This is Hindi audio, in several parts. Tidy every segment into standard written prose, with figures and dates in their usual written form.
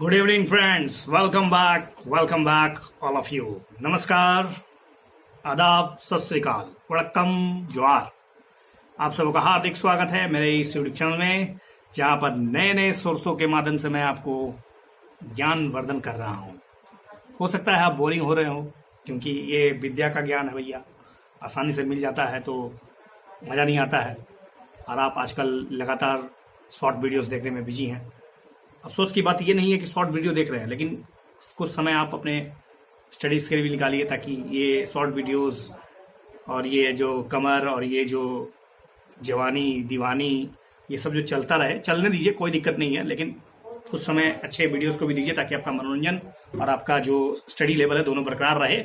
Good evening friends, welcome back all of you. नमस्कार, आदाब, सत श्री अकाल, वड़क्कम, जोहार। आप सबका हार्दिक स्वागत है मेरे इस यूट्यूब चैनल में, जहां पर नए नए सोर्सों के माध्यम से मैं आपको ज्ञान वर्धन कर रहा हूं। हो सकता है आप बोरिंग हो रहे हो, क्योंकि ये विद्या का ज्ञान है भैया, आसानी से मिल जाता है तो मजा नहीं आता है। और आप आजकल लगातार शॉर्ट वीडियोस देखने में बिजी हैं। अफसोस की बात ये नहीं है कि शॉर्ट वीडियो देख रहे हैं, लेकिन कुछ समय आप अपने स्टडीज के लिए भी निकालिए, ताकि ये शॉर्ट वीडियोस और ये जो कमर और ये जो जवानी दीवानी ये सब जो चलता रहे, चलने दीजिए, कोई दिक्कत नहीं है, लेकिन कुछ समय अच्छे वीडियोस को भी दीजिए, ताकि आपका मनोरंजन और आपका जो स्टडी लेवल है दोनों बरकरार रहे।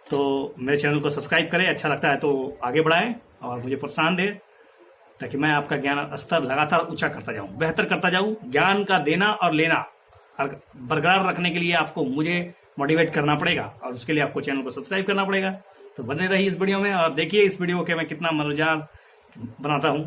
तो मेरे चैनल को सब्सक्राइब करें, अच्छा लगता है तो आगे बढ़ाएं और मुझे प्रोत्साहन दें, ताकि मैं आपका ज्ञान स्तर लगातार ऊंचा करता जाऊं, बेहतर करता जाऊं। ज्ञान का देना और लेना बरकरार रखने के लिए आपको मुझे मोटिवेट करना पड़ेगा, और उसके लिए आपको चैनल को सब्सक्राइब करना पड़ेगा। तो बने रहिए इस वीडियो में और देखिए इस वीडियो के मैं कितना मजेदार बनाता हूं।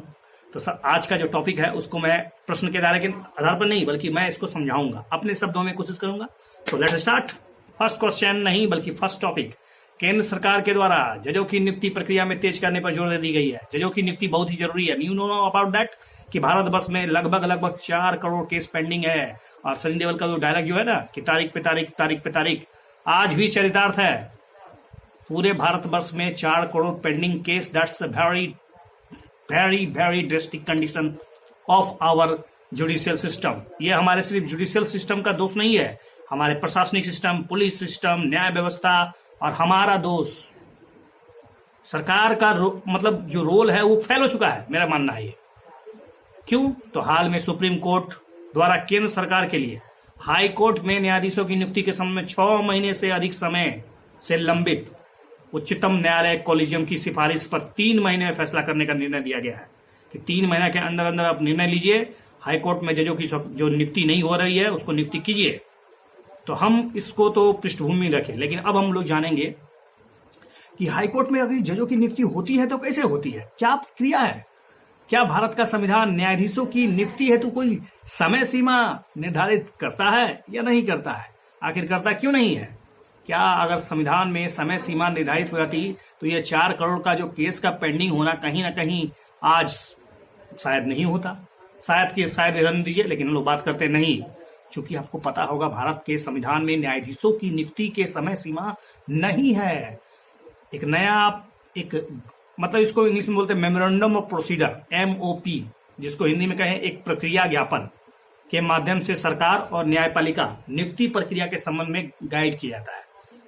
तो सर, आज का जो टॉपिक है उसको मैं प्रश्न के दायरे के आधार पर नहीं, बल्कि मैं इसको समझाऊंगा, अपने शब्दों में कोशिश करूंगा। तो लेट्स स्टार्ट। फर्स्ट क्वेश्चन नहीं, बल्कि फर्स्ट टॉपिक। केंद्र सरकार के द्वारा जजों की नियुक्ति प्रक्रिया में तेज करने पर जोर दे दी गई है। जजों की नियुक्ति बहुत ही जरूरी है। यू नो अबाउट दैट कि भारतवर्ष में लगभग 4 करोड़ केस पेंडिंग है। और सनी देओल का जो डायलॉग जो है ना कि तारीख पे तारीख, तारीख पे तारीख, आज भी चरितार्थ है। पूरे भारतवर्ष में 4 crore pending case. That's very very very drastic condition of our judicial system. ये हमारे सिर्फ जुडिशियल सिस्टम का दोष नहीं है, हमारे प्रशासनिक सिस्टम, पुलिस सिस्टम, न्याय व्यवस्था और हमारा दोष। सरकार का मतलब जो रोल है वो फेल हो चुका है, मेरा मानना है ये। क्यों? तो हाल में सुप्रीम कोर्ट द्वारा केंद्र सरकार के लिए हाई कोर्ट में न्यायाधीशों की नियुक्ति के संबंध में 6 महीने से अधिक समय से लंबित उच्चतम न्यायालय कॉलेजियम की सिफारिश पर 3 महीने में फैसला करने का निर्णय लिया गया है कि 3 महीने के अंदर अंदर आप निर्णय लीजिए। हाई कोर्ट में जजों की जो नियुक्ति नहीं हो रही है उसको नियुक्ति कीजिए। तो हम इसको तो पृष्ठभूमि रखें, लेकिन अब हम लोग जानेंगे कि हाईकोर्ट में अगर जजों की नियुक्ति होती है तो कैसे होती है, क्या प्रक्रिया है। क्या भारत का संविधान न्यायाधीशों की नियुक्ति हेतु कोई समय सीमा निर्धारित करता है या नहीं करता है? आखिर करता क्यों नहीं है? क्या अगर संविधान में समय सीमा निर्धारित हो जाती तो ये 4 करोड़ का जो केस का पेंडिंग होना कहीं ना कहीं आज शायद नहीं होता। शायद रहने दीजिए, लेकिन हम लोग बात करते नहीं। चूंकि आपको पता होगा भारत के संविधान में न्यायाधीशों की नियुक्ति के समय सीमा नहीं है। एक मतलब इसको इंग्लिश में बोलते हैं मेमोरेंडम ऑफ प्रोसीजर, MOP, जिसको हिंदी में कहें एक प्रक्रिया ज्ञापन के माध्यम से सरकार और न्यायपालिका नियुक्ति प्रक्रिया के संबंध में गाइड किया जाता है।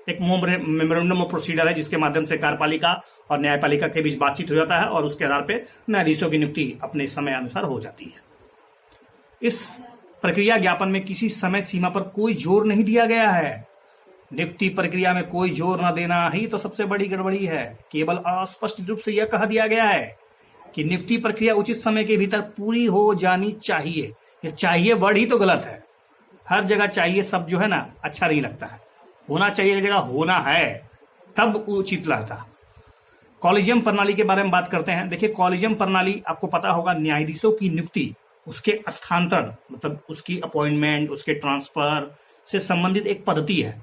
एक मेमोरेंडम ऑफ प्रोसीजर है जिसके माध्यम से कार्यपालिका और न्यायपालिका के बीच बातचीत हो जाता है और उसके आधार पर न्यायाधीशों की नियुक्ति अपने समय अनुसार हो जाती है। इस प्रक्रिया ज्ञापन में किसी समय सीमा पर कोई जोर नहीं दिया गया है। नियुक्ति प्रक्रिया में कोई जोर न देना ही तो सबसे बड़ी गड़बड़ी है। केवल अस्पष्ट रूप से यह कह दिया गया है कि नियुक्ति प्रक्रिया उचित समय के भीतर पूरी हो जानी चाहिए। ये चाहिए वर्ड ही तो गलत है। हर जगह चाहिए सब जो है ना अच्छा नहीं लगता है। होना चाहिए की जगह होना है, तब उचित लगता। कॉलेजियम प्रणाली के बारे में बात करते हैं। देखिए, कॉलेजियम प्रणाली आपको पता होगा, न्यायाधीशों की नियुक्ति, उसके स्थानांतरण मतलब उसकी अपॉइंटमेंट, उसके ट्रांसफर से संबंधित एक पद्धति है।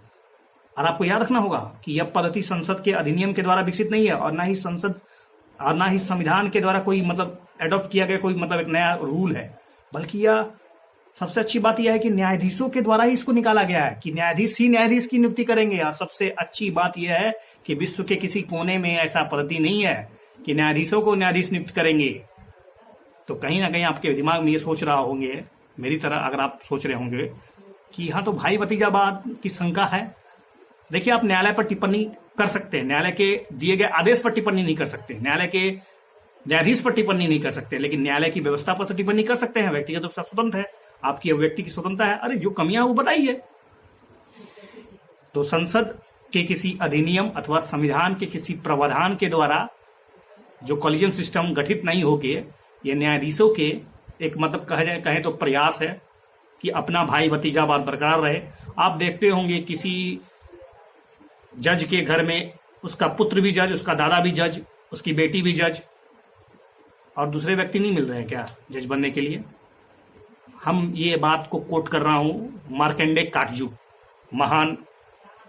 और आपको याद रखना होगा कि यह पद्धति संसद के अधिनियम के द्वारा विकसित नहीं है, और ना ही संविधान के द्वारा कोई मतलब एडॉप्ट किया गया कोई मतलब एक नया रूल है, बल्कि यह सबसे अच्छी बात यह है कि न्यायाधीशों के द्वारा ही इसको निकाला गया है कि न्यायाधीश ही न्यायाधीश की नियुक्ति करेंगे। और सबसे अच्छी बात यह है कि विश्व के किसी कोने में ऐसा पद्धति नहीं है कि न्यायाधीशों को न्यायाधीश नियुक्त करेंगे। तो कहीं ना कहीं आपके दिमाग में ये सोच रहा होंगे, मेरी तरह अगर आप सोच रहे होंगे कि यहाँ तो भाई भतीजावाद की शंका है। देखिए, आप न्यायालय पर टिप्पणी कर सकते हैं, न्यायालय के दिए गए आदेश पर टिप्पणी नहीं कर सकते, न्यायालय के न्यायाधीश पर टिप्पणी नहीं कर सकते, लेकिन न्यायालय की व्यवस्था पर तो टिप्पणी कर सकते हैं। व्यक्तिगत रूप से स्वतंत्र है, आपकी अभिव्यक्ति की स्वतंत्रता है। अरे जो कमियां वो बताइए। तो संसद के किसी अधिनियम अथवा संविधान के किसी प्रावधान के द्वारा जो कॉलेजियम सिस्टम गठित नहीं होके ये न्यायाधीशों के एक मतलब कहें तो प्रयास है कि अपना भाई भतीजावाद बरकरार रहे। आप देखते होंगे किसी जज के घर में उसका पुत्र भी जज, उसका दादा भी जज, उसकी बेटी भी जज, और दूसरे व्यक्ति नहीं मिल रहे हैं क्या जज बनने के लिए? हम ये बात को कोट कर रहा हूं, मार्कंडे काटजू महान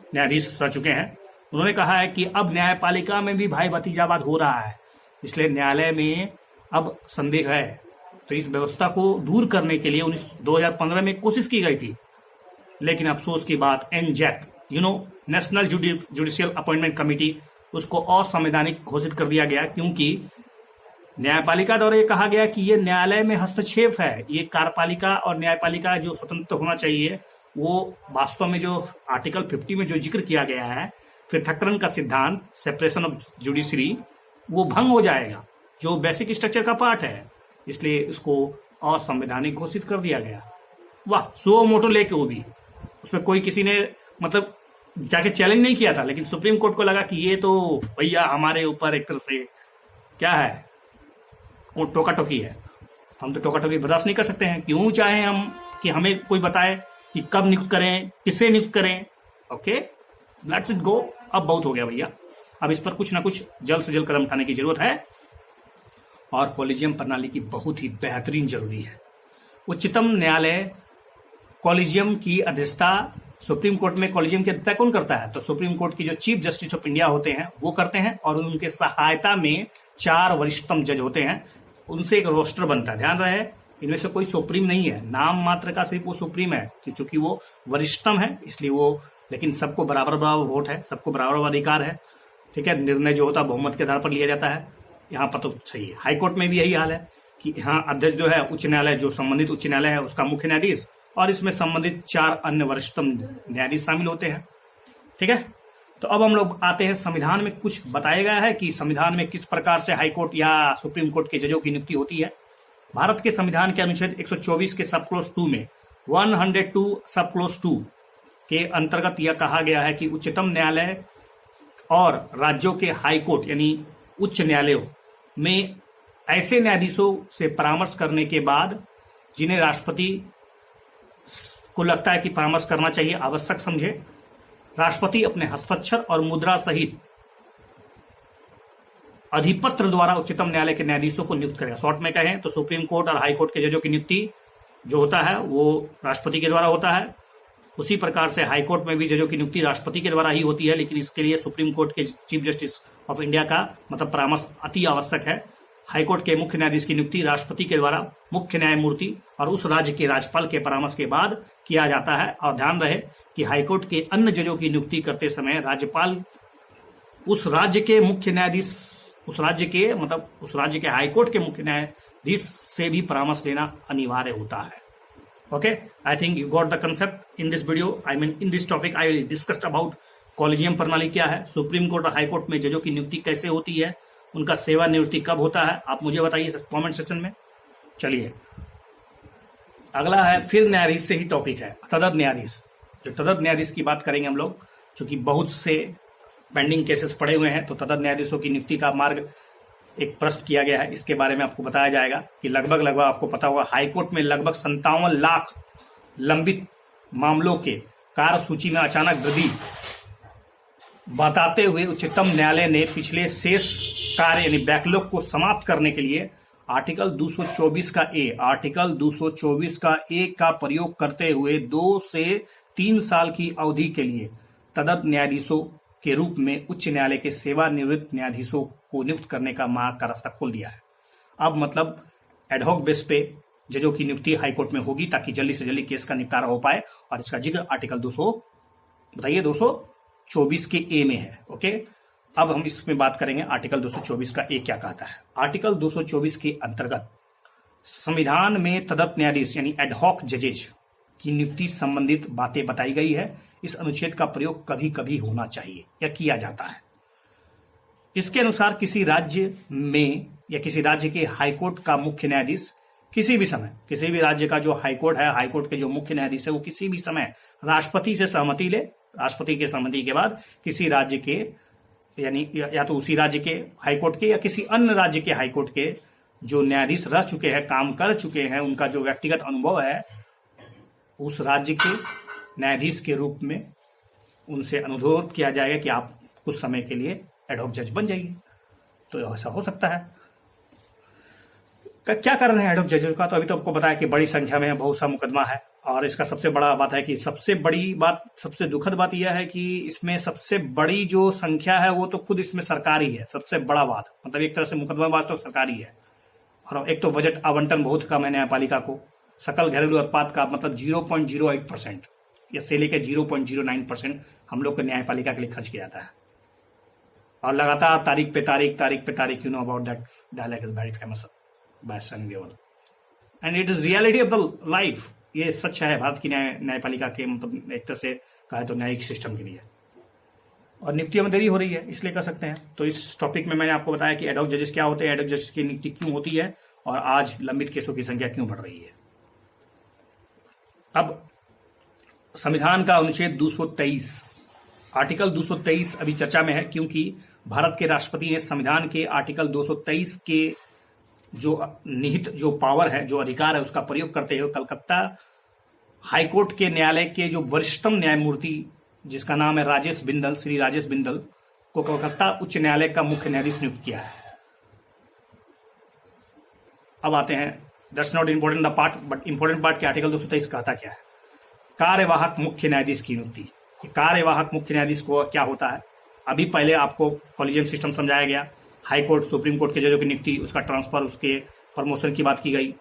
न्यायाधीश रह चुके हैं। उन्होंने कहा है कि अब न्यायपालिका में भी भाई भतीजावाद हो रहा है, इसलिए न्यायालय में अब संदेह है। तो इस व्यवस्था को दूर करने के लिए 2015 में कोशिश की गई थी, लेकिन अफसोस की बात एनजैक नेशनल जुडिशियल अपॉइंटमेंट कमेटी, उसको असंवैधानिक घोषित कर दिया गया, क्योंकि न्यायपालिका द्वारा ये कहा गया कि ये न्यायालय में हस्तक्षेप है। ये कार्यपालिका और न्यायपालिका जो स्वतंत्र होना चाहिए, वो वास्तव में जो आर्टिकल 50 में जो जिक्र किया गया है, पृथक्करण का सिद्धांत, सेपरेशन ऑफ जुडिशरी, वो भंग हो जाएगा, जो बेसिक स्ट्रक्चर का पार्ट है। इसलिए इसको असंवैधानिक घोषित कर दिया गया। वाह, सो मोटो लेके वो भी, उसमें कोई किसी ने मतलब जाके चैलेंज नहीं किया था, लेकिन सुप्रीम कोर्ट को लगा कि ये तो भैया हमारे ऊपर एक तरह से क्या है, टोका टोकी है। हम तो टोका टोकी बर्दाश्त नहीं कर सकते हैं। क्यों चाहे हम कि हमें कोई बताए कि कब नियुक्त करें, किसे नियुक्त करें। Okay, let's it go. अब बहुत हो गया भैया, अब इस पर कुछ ना कुछ जल्द से जल्द कदम उठाने की जरूरत है, और कॉलेजियम प्रणाली की बहुत ही बेहतरीन जरूरी है। उच्चतम न्यायालय कॉलेजियम की अध्यक्षता, सुप्रीम कोर्ट में कॉलेजियम की अध्यक्षता कौन करता है? तो सुप्रीम कोर्ट की जो चीफ जस्टिस ऑफ इंडिया होते हैं वो करते हैं, और उनके सहायता में 4 वरिष्ठतम जज होते हैं, उनसे एक रोस्टर बनता है। ध्यान रहे, इनमें से कोई सुप्रीम नहीं है, नाम मात्र का सिर्फ वो सुप्रीम है, क्योंकि वो वरिष्ठतम है इसलिए वो, लेकिन सबको बराबर बराबर वोट है, सबको बराबर अधिकार है। ठीक है, निर्णय जो होता है बहुमत के आधार पर लिया जाता है। यहाँ पर तो सही है। हाईकोर्ट में भी यही हाल है कि यहाँ अध्यक्ष जो है उच्च न्यायालय, जो संबंधित उच्च न्यायालय है उसका मुख्य न्यायाधीश, और इसमें संबंधित 4 अन्य वरिष्ठतम न्यायाधीश शामिल होते हैं। ठीक है, तो अब हम लोग आते हैं, संविधान में कुछ बताया गया है कि संविधान में किस प्रकार से हाईकोर्ट या सुप्रीम कोर्ट के जजों की नियुक्ति होती है। भारत के संविधान के अनुच्छेद 124 के सब क्लोज 2 में 102 सब क्लोज 2 के अंतर्गत यह कहा गया है कि उच्चतम न्यायालय और राज्यों के हाईकोर्ट यानी उच्च न्यायालयों में ऐसे न्यायाधीशों से परामर्श करने के बाद, जिन्हें राष्ट्रपति को लगता है कि परामर्श करना चाहिए, आवश्यक समझे, राष्ट्रपति अपने हस्ताक्षर और मुद्रा सहित अधिपत्र द्वारा उच्चतम न्यायालय के न्यायाधीशों को नियुक्त करेगा। शॉर्ट में कहें तो सुप्रीम कोर्ट और हाई कोर्ट के जजों की नियुक्ति जो होता है वो राष्ट्रपति के द्वारा होता है। उसी प्रकार से हाई कोर्ट में भी जजों की नियुक्ति राष्ट्रपति के द्वारा ही होती है, लेकिन इसके लिए सुप्रीम कोर्ट के चीफ जस्टिस ऑफ इंडिया का मतलब परामर्श अति आवश्यक है। हाईकोर्ट के मुख्य न्यायाधीश की नियुक्ति राष्ट्रपति के द्वारा मुख्य न्यायमूर्ति और उस राज्य के राज्यपाल के परामर्श के बाद किया जाता है। और ध्यान रहे कि हाईकोर्ट के अन्य जजों की नियुक्ति करते समय राज्यपाल उस राज्य के मुख्य न्यायाधीश, उस राज्य के हाईकोर्ट के मुख्य न्यायाधीश से भी परामर्श लेना अनिवार्य होता है। Okay, I think you got the concept in this video. I mean in this topic I will discuss about collegium प्रणाली क्या है, सुप्रीम कोर्ट और हाईकोर्ट में जजों की नियुक्ति कैसे होती है, उनका सेवानिवृत्ति कब होता है, आप मुझे बताइए कमेंट सेक्शन में। चलिए, अगला है फिर न्यायाधीश से ही टॉपिक है, तदर्थ न्यायाधीश। जो तदर्थ न्यायाधीश की बात करेंगे हम लोग, क्योंकि बहुत से पेंडिंग केसेस पड़े हुए हैं, तो तदर्थ न्यायाधीशों की नियुक्ति का मार्ग एक प्रश्न किया गया है। इसके बारे में आपको बताया जाएगा कि लगभग आपको पता होगा, हाईकोर्ट में लगभग 57 लाख लंबित मामलों के कार्य सूची में अचानक वृद्धि बताते हुए उच्चतम न्यायालय ने पिछले शेष कार्य यानी बैकलॉग को समाप्त करने के लिए आर्टिकल 224 का ए का प्रयोग करते हुए 2 से 3 साल की अवधि के लिए तदर्थ न्यायाधीशों के रूप में उच्च न्यायालय के सेवानिवृत्त न्यायाधीशों को नियुक्त करने का मार्ग का रास्ता खोल दिया है। अब मतलब एडहॉक बेस पे जजों की नियुक्ति हाईकोर्ट में होगी, ताकि जल्दी से जल्दी केस का निपटारा हो पाए, और इसका जिक्र आर्टिकल 224 के ए में है। ओके, अब हम इसमें बात करेंगे आर्टिकल 224 का ए क्या कहता है। आर्टिकल 224 के अंतर्गत संविधान में तदर्थ न्यायाधीश यानी एडहॉक जजेज की नियुक्ति संबंधित बातें बताई गई है। इस अनुच्छेद का प्रयोग कभी कभी होना चाहिए या किया जाता है। इसके अनुसार किसी राज्य में या किसी राज्य के हाईकोर्ट का मुख्य न्यायाधीश किसी भी समय, किसी भी राज्य का जो हाईकोर्ट है, हाईकोर्ट के जो मुख्य न्यायाधीश है, वो किसी भी समय राष्ट्रपति से सहमति ले, राष्ट्रपति के सहमति के बाद किसी राज्य के यानी या तो उसी राज्य के हाईकोर्ट के या किसी अन्य राज्य के हाईकोर्ट के जो न्यायाधीश रह चुके हैं, काम कर चुके हैं, उनका जो व्यक्तिगत अनुभव है, उस राज्य के न्यायाधीश के रूप में उनसे अनुरोध किया जाएगा कि आप कुछ समय के लिए एडहॉक जज बन जाइए। तो ऐसा हो सकता है। क्या कारण है हेड ऑफ जजेस का? तो अभी तो आपको बताया कि बड़ी संख्या में बहुत सा मुकदमा है, और इसका सबसे बड़ा बात है कि सबसे बड़ी बात, सबसे दुखद बात यह है कि इसमें सबसे बड़ी जो संख्या है वो तो खुद इसमें सरकार ही है। सबसे बड़ा बात मतलब एक तरह से मुकदमाबाज तो सरकार ही है। और एक तो बजट आवंटन बहुत कम है न्यायपालिका को। सकल घरेलू उत्पाद का मतलब 0.08% या से लेकर 0.09% हम लोग को न्यायपालिका के लिए खर्च किया जाता है। और लगातार तारीख पे तारीख, you know about that dialogue is very famous by Sunny Deol, and it is reality of the life. ये सच है भारत की न्यायपालिका के मतलब एक तरह से कहा तो न्यायिक सिस्टम के लिए। और नियुक्तियों में देरी हो रही है इसलिए कर सकते हैं। तो इस टॉपिक में मैंने आपको बताया कि एडहॉक जजेस क्या होते हैं, एडहॉक जजेस की नियुक्ति क्यों होती है, और आज लंबित केसों की संख्या क्यों बढ़ रही है। अब संविधान का अनुच्छेद 223, आर्टिकल 223 अभी चर्चा में है, क्योंकि भारत के राष्ट्रपति ने संविधान के आर्टिकल 223 के जो निहित जो पावर है, जो अधिकार है, उसका प्रयोग करते हुए कलकत्ता हाईकोर्ट के न्यायालय के जो वरिष्ठतम न्यायमूर्ति जिसका नाम है राजेश बिंदल, श्री राजेश बिंदल को कलकत्ता उच्च न्यायालय का मुख्य न्यायाधीश नियुक्त किया है। अब आते हैं, that's not important the part, but important part के आर्टिकल 223 कहता क्या है। कार्यवाहक मुख्य न्यायाधीश की नियुक्ति। कार्यवाहक मुख्य न्यायाधीश को क्या होता है, अभी पहले आपको कॉलेजियम सिस्टम समझाया गया। हाई कोर्ट सुप्रीम कोर्ट के जजों की नियुक्ति, उसका ट्रांसफर, उसके प्रमोशन की बात की गई।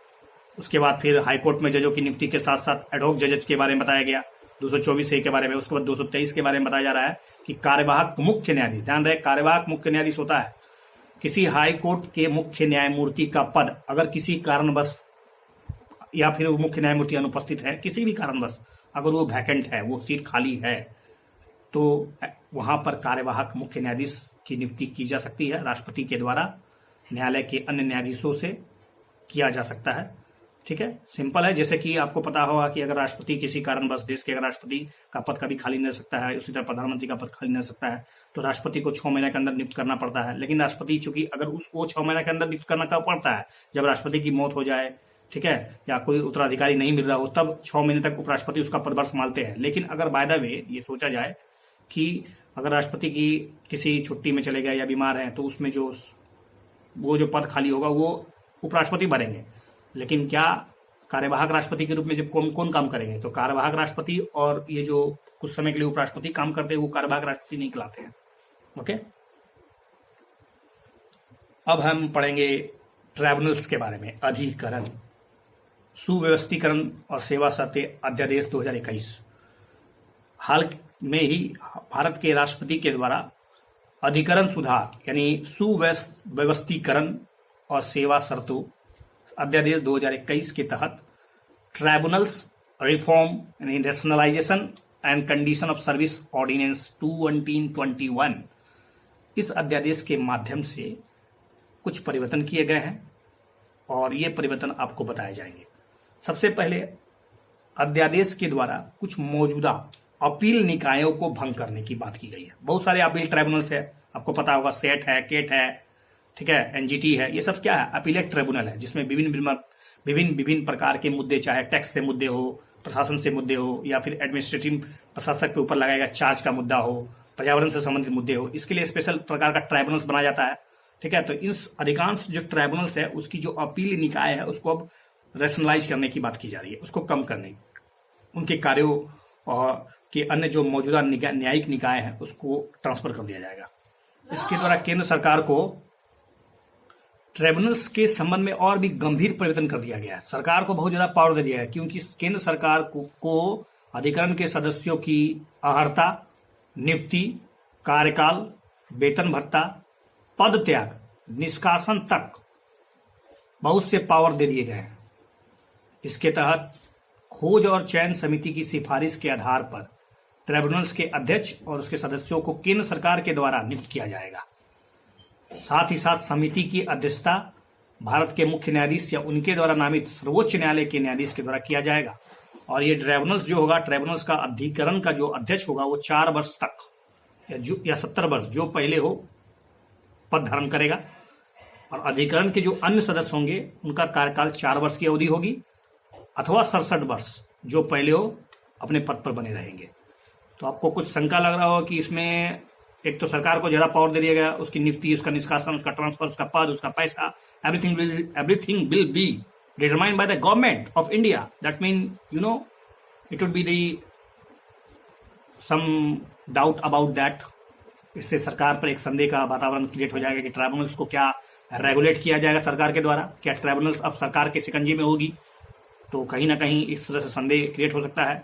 उसके बाद फिर हाई कोर्ट में जजों की नियुक्ति के साथ साथ एडहॉक जजेस के बारे में बताया गया 224A के बारे में। उसके बाद 223 के बारे में बताया जा रहा है कि कार्यवाहक मुख्य न्यायाधीश, ध्यान रहे कार्यवाहक मुख्य न्यायाधीश होता है किसी हाई कोर्ट के मुख्य न्यायमूर्ति का पद अगर किसी कारणवश या फिर वो मुख्य न्यायमूर्ति अनुपस्थित है, किसी भी कारणवश अगर वो वैकेंट है, वो सीट खाली है, तो वहां पर कार्यवाहक मुख्य न्यायाधीश की नियुक्ति की जा सकती है। राष्ट्रपति के द्वारा न्यायालय के अन्य न्यायाधीशों से किया जा सकता है। ठीक है, सिंपल है। जैसे कि आपको पता होगा कि अगर राष्ट्रपति किसी कारणवश, देश के अगर राष्ट्रपति का पद कभी खाली नहीं रह सकता है, उसी तरह प्रधानमंत्री का पद खाली नहीं रह सकता है, तो राष्ट्रपति को 6 महीने के अंदर नियुक्त करना पड़ता है। लेकिन राष्ट्रपति चूंकि अगर उसको 6 महीने के अंदर नियुक्त करना कब पड़ता है, जब राष्ट्रपति की मौत हो जाए, ठीक है, या कोई उत्तराधिकारी नहीं मिल रहा हो, तब 6 महीने तक उपराष्ट्रपति उसका पदभार संभालते हैं। लेकिन अगर बाय द वे ये सोचा जाए कि अगर राष्ट्रपति की किसी छुट्टी में चले गए या बीमार हैं, तो उसमें जो वो जो पद खाली होगा वो उपराष्ट्रपति भरेंगे। लेकिन क्या कार्यवाहक राष्ट्रपति के रूप में जब कौन कौन काम करेंगे, तो कार्यवाहक राष्ट्रपति और ये जो कुछ समय के लिए उपराष्ट्रपति काम करते हैं वो कार्यवाहक राष्ट्रपति नहीं कहलाते हैं। ओके, अब हम पढ़ेंगे ट्राइब्यूनल्स के बारे में। अधिकरण, सुव्यवस्थीकरण और सेवा शर्तें अध्यादेश 2021 हाल में ही भारत के राष्ट्रपति के द्वारा अधिकरण सुधार यानी सुव्यवस्थीकरण और सेवा शर्तों अध्यादेश 2021 के तहत ट्राइब्यूनल्स रिफॉर्म यानी rationalisation and condition of service ordinance 2021 इस अध्यादेश के माध्यम से कुछ परिवर्तन किए गए हैं और ये परिवर्तन आपको बताए जाएंगे। सबसे पहले अध्यादेश के द्वारा कुछ मौजूदा अपील निकायों को भंग करने की बात की गई है। बहुत सारे अपील ट्राइब्यूनल्स है, आपको पता होगा, सेट है, केट है, ठीक है, एनजीटी है, ये सब क्या है, अपीलेट ट्रिब्यूनल है, जिसमें विभिन्न प्रकार के मुद्दे, चाहे टैक्स से मुद्दे हो, प्रशासन से मुद्दे हो, या फिर एडमिनिस्ट्रेटिव प्रशासक के ऊपर लगाएगा चार्ज का मुद्दा हो, पर्यावरण से संबंधित मुद्दे हो, इसके लिए स्पेशल प्रकार का ट्राइब्यूनल्स बनाया जाता है। ठीक है, तो इस अधिकांश जो ट्राइब्यूनल्स है उसकी जो अपील निकाय है उसको अब रैशनलाइज करने की बात की जा रही है, उसको कम करने, उनके कार्यों और के अन्य जो मौजूदा न्यायिक निकाय है उसको ट्रांसफर कर दिया जाएगा। इसके द्वारा केंद्र सरकार को ट्राइब्यूनल्स के संबंध में और भी गंभीर परिवर्तन कर दिया गया है। सरकार को बहुत ज्यादा पावर दे दिया है, क्योंकि केंद्र सरकार को अधिकरण के सदस्यों की अर्हता, नियुक्ति, कार्यकाल, वेतन भत्ता, पद त्याग, निष्कासन तक बहुत से पावर दे दिए गए हैं। इसके तहत खोज और चयन समिति की सिफारिश के आधार पर ट्राइब्यूनल्स के अध्यक्ष और उसके सदस्यों को केंद्र सरकार के द्वारा नियुक्त किया जाएगा। साथ ही साथ समिति की अध्यक्षता भारत के मुख्य न्यायाधीश या उनके द्वारा नामित सर्वोच्च न्यायालय के न्यायाधीश के द्वारा किया जाएगा। और ये ट्राइब्यूनल्स जो होगा, ट्राइब्यूनल्स का अधिकरण का जो अध्यक्ष होगा वो 4 वर्ष तक या 70 वर्ष जो पहले हो पद धारण करेगा। और अधिकरण के जो अन्य सदस्य होंगे उनका कार्यकाल 4 वर्ष की अवधि होगी, अथवा 67 वर्ष जो पहले हो अपने पद पर बने रहेंगे। तो आपको कुछ शंका लग रहा हो कि इसमें एक तो सरकार को ज्यादा पावर दे दिया गया, उसकी नियुक्ति, उसका निष्कासन, उसका ट्रांसफर, उसका पद, उसका पैसा, everything will be determined by the government of India. That means, it would be some doubt about that. इससे सरकार पर एक संदेह का वातावरण क्रिएट हो जाएगा कि ट्राइब्यूनल्स को क्या रेगुलेट किया जाएगा सरकार के द्वारा, क्या ट्राइब्यूनल्स अब सरकार के शिकंजे में होगी, तो कहीं ना कहीं इस तरह से संदेह क्रिएट हो सकता है।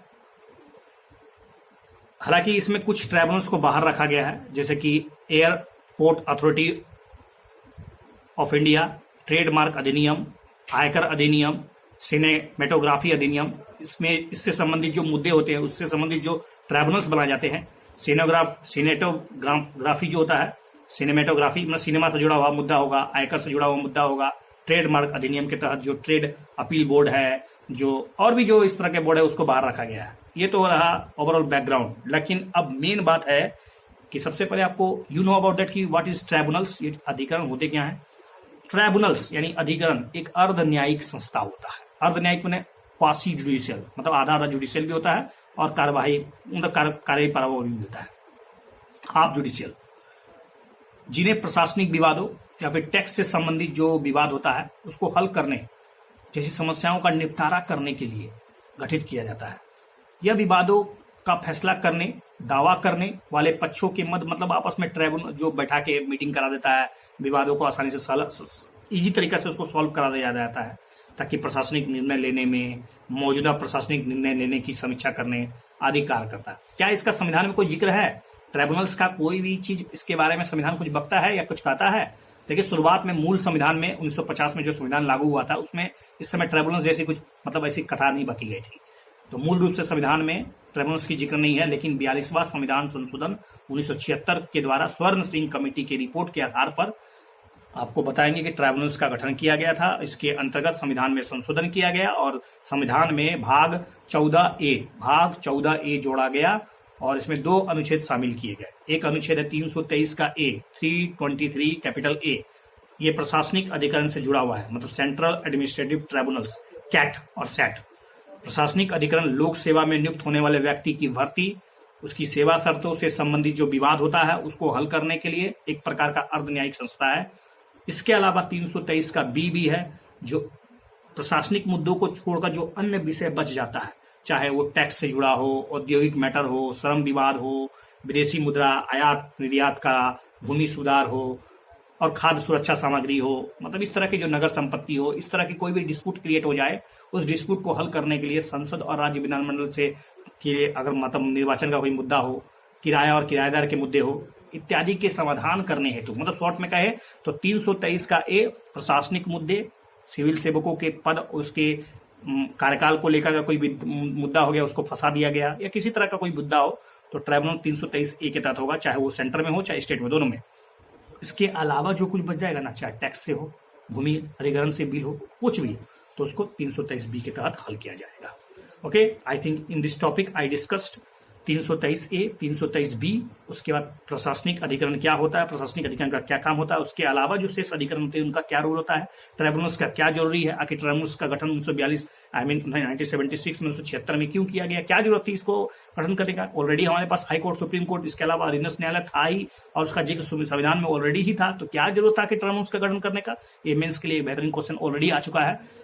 हालांकि इसमें कुछ ट्राइब्यूनल्स को बाहर रखा गया है, जैसे कि airport authority of India, trademark अधिनियम, आयकर अधिनियम, सिनेमेटोग्राफी अधिनियम। इससे संबंधित जो मुद्दे होते हैं, उससे संबंधित जो ट्राइब्यूनल्स बनाए जाते हैं, सिनेटोग्राफी जो होता है, सिनेमेटोग्राफी मतलब सिनेमा से जुड़ा हुआ मुद्दा होगा, आयकर से जुड़ा हुआ मुद्दा होगा, ट्रेडमार्क अधिनियम के तहत जो ट्रेड अपील बोर्ड है, जो और भी जो इस तरह के बोर्ड है, उसको बाहर रखा गया है। ये तो रहा ओवरऑल बैकग्राउंड। लेकिन अब मेन बात है कि सबसे पहले आपको नो अबाउट दैट कि व्हाट इज ट्राइब्यूनल्स, ये अधिकरण होते क्या है। ट्राइब्यूनल्स यानी अधिकरण एक अर्ध न्यायिक संस्था होता है। अर्ध न्यायिक मैंने क्वासी जुडिशियल, मतलब आधा आधा जुडिशियल भी होता है और कार्यवाही मतलब कार्यवाही भी होता है, हाफ जुडिशियल, जिन्हें प्रशासनिक विवादों या फिर टैक्स से संबंधित जो विवाद होता है उसको हल करने जैसी समस्याओं का निपटारा करने के लिए गठित किया जाता है। यह विवादों का फैसला करने, दावा करने वाले पक्षों के मध्य मतलब आपस में ट्राइब्यूनल जो बैठा के मीटिंग करा देता है, विवादों को आसानी से इजी तरीके से उसको सॉल्व करा दिया जाता है, ताकि प्रशासनिक निर्णय लेने में, मौजूदा प्रशासनिक निर्णय लेने की समीक्षा करने आदि कार्य करता है। क्या इसका संविधान में कोई जिक्र है ट्राइब्यूनल्स का? कोई भी चीज इसके बारे में संविधान कुछ बकता है या कुछ कहता है? देखिए, शुरुआत में मूल संविधान में 1950 में जो संविधान लागू हुआ था, उसमें इस समय ट्राइब्यूनल्स जैसी कुछ मतलब ऐसी कथा नहीं बकी गई थी। तो मूल रूप से संविधान में ट्राइब्यूनल्स की जिक्र नहीं है। लेकिन 42वां संविधान संशोधन 1976 के द्वारा स्वर्ण सिंह कमेटी की रिपोर्ट के आधार पर आपको बताएंगे कि ट्राइब्यूनल्स का गठन किया गया था। इसके अंतर्गत संविधान में संशोधन किया गया और संविधान में भाग 14A जोड़ा गया और इसमें 2 अनुच्छेद शामिल किए गए। एक अनुच्छेद है 323 का ए, 323 कैपिटल ए, ये प्रशासनिक अधिकरण से जुड़ा हुआ है, मतलब सेंट्रल एडमिनिस्ट्रेटिव ट्राइब्यूनल्स, कैट और सैट। प्रशासनिक अधिकरण लोक सेवा में नियुक्त होने वाले व्यक्ति की भर्ती, उसकी सेवा शर्तों से संबंधित जो विवाद होता है उसको हल करने के लिए एक प्रकार का अर्ध न्यायिक संस्था है। इसके अलावा 323 का बी भी है, जो प्रशासनिक मुद्दों को छोड़कर जो अन्य विषय बच जाता है, चाहे वो टैक्स से जुड़ा हो, औद्योगिक मैटर हो, श्रम विवाद हो, विदेशी मुद्रा, आयात निर्यात का, भूमि सुधार हो और खाद्य सुरक्षा सामग्री हो, मतलब इस तरह की जो नगर संपत्ति हो, इस तरह की कोई भी डिस्प्यूट क्रिएट हो जाए, उस डिस्प्यूट को हल करने के लिए संसद और राज्य विधानमंडल से के अगर मतलब निर्वाचन का कोई मुद्दा हो, किराया और किराएदार के मुद्दे हो इत्यादि के समाधान करने हेतु, मतलब शॉर्ट में कहे तो 323 का ए प्रशासनिक मुद्दे, सिविल सेवकों के पद, उसके कार्यकाल को लेकर कोई भी मुद्दा हो गया उसको फंसा दिया गया या किसी तरह का कोई मुद्दा हो तो ट्राइब्यूनल 323 ए के तहत होगा, चाहे वो सेंटर में हो चाहे स्टेट में, दोनों में। इसके अलावा जो कुछ बच जाएगा ना, चाहे टैक्स से हो, भूमि अधिग्रहण से बिल हो, कुछ भी, तो उसको 323 बी के तहत हल किया जाएगा। Okay, I think in this topic I discussed 323 A, 323 B. उसके बाद प्रशासनिक अधिकरण क्या होता है, प्रशासनिक अधिकरण का क्या काम होता है, उसके अलावा जो शेष अधिकरण होते हैं उनका क्या रोल होता है, ट्राइब्यूनल्स का क्या जरूरी है, आखिर ट्राइब्यूनल्स का गठन 1976 में 1976 में क्यों किया गया, क्या जरूरत थी इसको गठन करने का। ऑलरेडी हमारे पास हाई कोर्ट, सुप्रीम कोर्ट, इसके अलावा अधीनस्थ न्यायालय था ही और उसका जिक्र संविधान में ऑलरेडी ही था, तो क्या जरूरत था कि ट्राइब्यूनल्स का गठन करने का। ये मेंस के लिए बेहतरीन क्वेश्चन ऑलरेडी आ चुका है।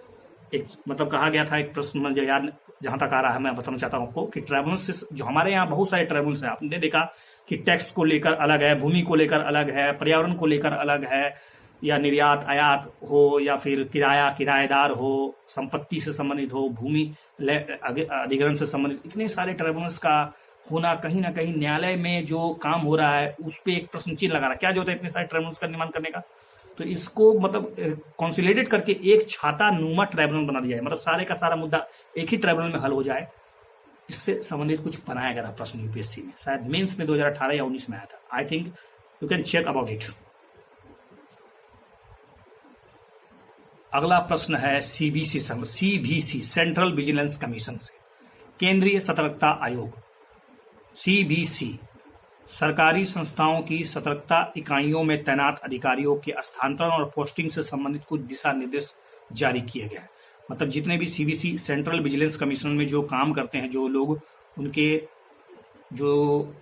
एक मतलब कहा गया था, एक प्रश्न मुझे याद जहां तक आ रहा है मैं बताना चाहता हूं आपको कि ट्राइब्यूनल्स, जो हमारे यहाँ बहुत सारे ट्राइब्यूनल्स हैं, आपने देखा कि टैक्स को लेकर अलग है, भूमि को लेकर अलग है, पर्यावरण को लेकर अलग है, या निर्यात आयात हो, या फिर किराया किराएदार हो, संपत्ति से संबंधित हो, भूमि अधिग्रहण से संबंधित, इतने सारे ट्राइब्यूनल्स का होना कहीं ना कहीं न्यायालय में जो काम हो रहा है उस पर एक प्रश्न चिन्ह लगा रहा है। क्या जो होता है इतने सारे ट्राइब्यूनल्स का निर्माण करने का, तो इसको मतलब कंसोलिडेट करके एक छाता नुमा ट्राइब्यूनल बना दिया है, मतलब सारे का सारा मुद्दा एक ही ट्राइब्यूनल में हल हो जाए। इससे संबंधित कुछ बनाया गया था प्रश्न यूपीएससी में, शायद मेंस में 2018 या 19 में आया था। I think you can check about it. अगला प्रश्न है सीबीसी सेंट्रल विजिलेंस कमीशन से, केंद्रीय सतर्कता आयोग। सीबीसी सरकारी संस्थाओं की सतर्कता इकाइयों में तैनात अधिकारियों के स्थानांतरण और पोस्टिंग से संबंधित कुछ दिशा निर्देश जारी किए गए हैं। मतलब जितने भी सीबीसी सेंट्रल विजिलेंस कमीशन में जो काम करते हैं, जो लोग उनके जो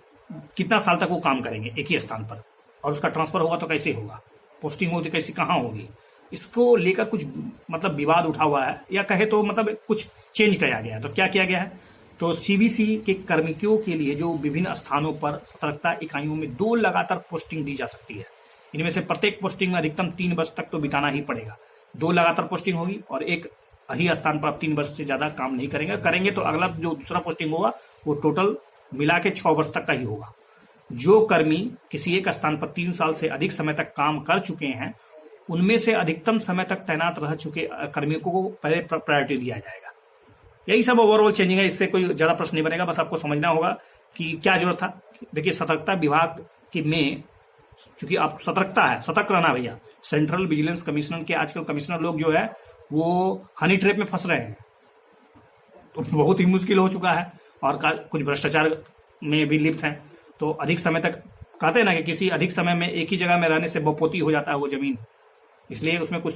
कितना साल तक वो काम करेंगे एक ही स्थान पर, और उसका ट्रांसफर होगा तो कैसे होगा, पोस्टिंग होगी कैसे, कहाँ होगी, इसको लेकर कुछ मतलब विवाद उठा हुआ है, या कहे तो मतलब कुछ चेंज किया गया है। तो क्या किया गया है, तो सीबीसी के कार्मिकों के लिए जो विभिन्न स्थानों पर सतर्कता इकाइयों में 2 लगातार पोस्टिंग दी जा सकती है। इनमें से प्रत्येक पोस्टिंग में अधिकतम 3 वर्ष तक तो बिताना ही पड़ेगा। 2 लगातार पोस्टिंग होगी और एक ही स्थान पर आप 3 वर्ष से ज्यादा काम नहीं करेंगे तो अगला जो दूसरा पोस्टिंग होगा वो टोटल मिला के 6 वर्ष तक का ही होगा। जो कर्मी किसी एक स्थान पर 3 साल से अधिक समय तक काम कर चुके हैं, उनमें से अधिकतम समय तक तैनात रह चुके कर्मियों को पहले प्रायोरिटी दिया जाएगा। यही सब ओवरऑल चेंजिंग है, इससे कोई ज्यादा प्रश्न नहीं बनेगा, बस आपको समझना होगा कि क्या जरूरत था। देखिए, सतर्कता विभाग की में चूंकि आप सतर्क रहना भैया। सेंट्रल विजिलेंस कमिश्नर के आजकल कमिश्नर लोग जो है वो हनी ट्रैप में फंस रहे हैं, तो बहुत ही मुश्किल हो चुका है, और कुछ भ्रष्टाचार में भी लिप्त हैं। तो अधिक समय तक कहते हैं ना कि किसी अधिक समय में एक ही जगह में रहने से बपोती हो जाता है वो जमीन, इसलिए उसमें कुछ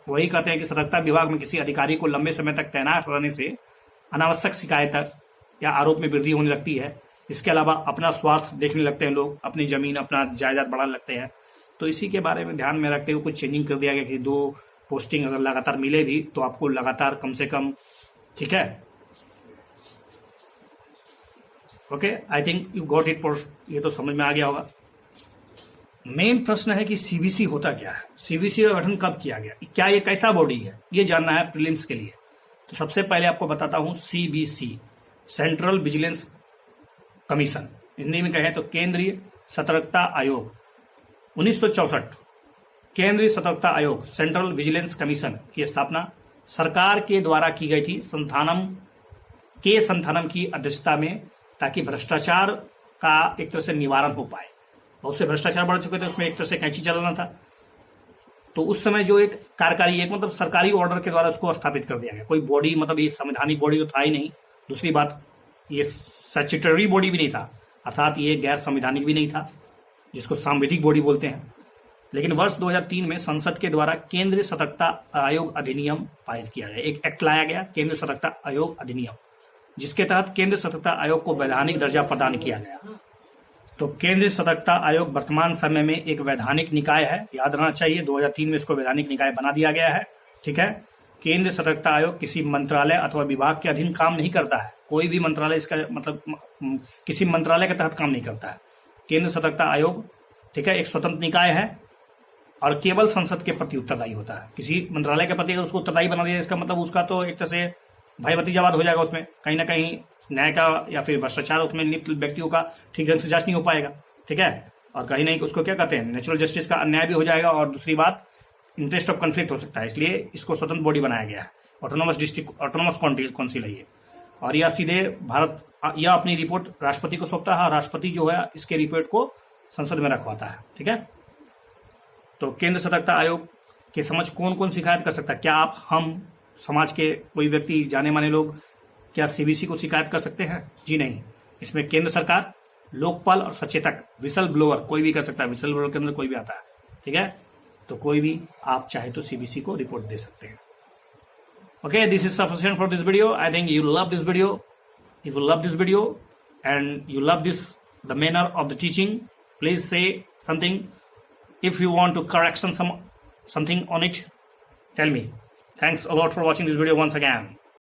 वही कहते हैं कि सतर्कता विभाग में किसी अधिकारी को लंबे समय तक तैनात रहने से अनावश्यक शिकायत या आरोप में वृद्धि होने लगती है। इसके अलावा अपना स्वार्थ देखने लगते हैं लोग, अपनी जमीन अपना जायदाद बढ़ाने लगते हैं। तो इसी के बारे में ध्यान में रखते हुए कुछ चेंजिंग कर दिया गया कि 2 पोस्टिंग अगर लगातार मिले भी तो आपको लगातार कम से कम, ठीक है, okay, I think you got it, ये तो समझ में आ गया होगा। मेन प्रश्न है कि सीबीसी होता क्या है, सीबीसी का गठन कब किया गया, क्या ये कैसा बॉडी है, ये जानना है प्रीलिम्स के लिए। तो सबसे पहले आपको बताता हूं, CBC central vigilance commission, Hindi में कहें तो केंद्रीय सतर्कता आयोग। 1964 केंद्रीय सतर्कता आयोग सेंट्रल विजिलेंस कमीशन की स्थापना सरकार के द्वारा की गई थी, संथानम की अध्यक्षता में, ताकि भ्रष्टाचार का एक तरह से निवारण हो पाए। बहुत से भ्रष्टाचार बढ़ चुके थे, उसमें एक तरह से कैंची चलाना था। तो उस समय जो एक कार्यकारी, एक मतलब सरकारी ऑर्डर के द्वारा उसको स्थापित कर दिया गया। कोई बॉडी, मतलब ये संवैधानिक बॉडी तो था ही नहीं। दूसरी बात, ये स्टैट्यूटरी बॉडी भी नहीं था, अर्थात ये गैर संवैधानिक भी नहीं था, जिसको सांविधिक बॉडी बोलते हैं। लेकिन वर्ष 2003 में संसद के द्वारा केंद्रीय सतर्कता आयोग अधिनियम पारित किया गया, एक एक्ट लाया गया, केंद्रीय सतर्कता आयोग अधिनियम, जिसके तहत केंद्रीय सतर्कता आयोग को वैधानिक दर्जा प्रदान किया गया। तो केंद्रीय सतर्कता आयोग वर्तमान समय में एक वैधानिक निकाय है, याद रहना चाहिए। 2003 में इसको वैधानिक निकाय बना दिया गया है, ठीक है। केंद्रीय सतर्कता आयोग किसी मंत्रालय अथवा विभाग के अधीन काम नहीं करता है, कोई भी मंत्रालय इसका मतलब किसी मंत्रालय के तहत काम नहीं करता है। केंद्रीय सतर्कता आयोग, ठीक है, एक स्वतंत्र निकाय है और केवल संसद के प्रति उत्तरदायी होता है। किसी मंत्रालय के प्रति अगर उसको उत्तरदायी बना दिया, इसका मतलब उसका तो एक तरह से भाई भतीजावाद हो जाएगा, उसमें कहीं ना कहीं न्याय का या फिर भ्रष्टाचार उसमें लिप्त व्यक्तियों का ठीक ढंग से जांच नहीं हो पाएगा, ठीक है। और कहीं नहीं उसको क्या कहते हैं, नेचुरल जस्टिस का अन्याय भी हो जाएगा, और दूसरी बात इंटरेस्ट ऑफ कन्फ्लिक्ट हो सकता है। इसलिए इसको स्वतंत्र बॉडी बनाया गया है, ऑटोनोमस काउंसिल है ये। और यह सीधे यह अपनी रिपोर्ट राष्ट्रपति को सौंपता है, और राष्ट्रपति जो है इसके रिपोर्ट को संसद में रखवाता है, ठीक है। तो केंद्र सतर्कता आयोग के समझ कौन कौन शिकायत कर सकता है? क्या आप, हम, समाज के कोई व्यक्ति, जाने माने लोग क्या सीबीसी को शिकायत कर सकते हैं? जी नहीं। इसमें केंद्र सरकार, लोकपाल और सचेतक, विसल ब्लोअर कोई भी कर सकता है, विसल ब्लोअर के अंदर कोई भी आता है, ठीक है। तो कोई भी आप चाहे तो सीबीसी को रिपोर्ट दे सकते हैं। Okay, this is sufficient for this video. I think you love this video. If you love this video and you love this the manner of the teaching, please से something. If you want to correction something on it, tell me. Thanks a lot for watching this video once again.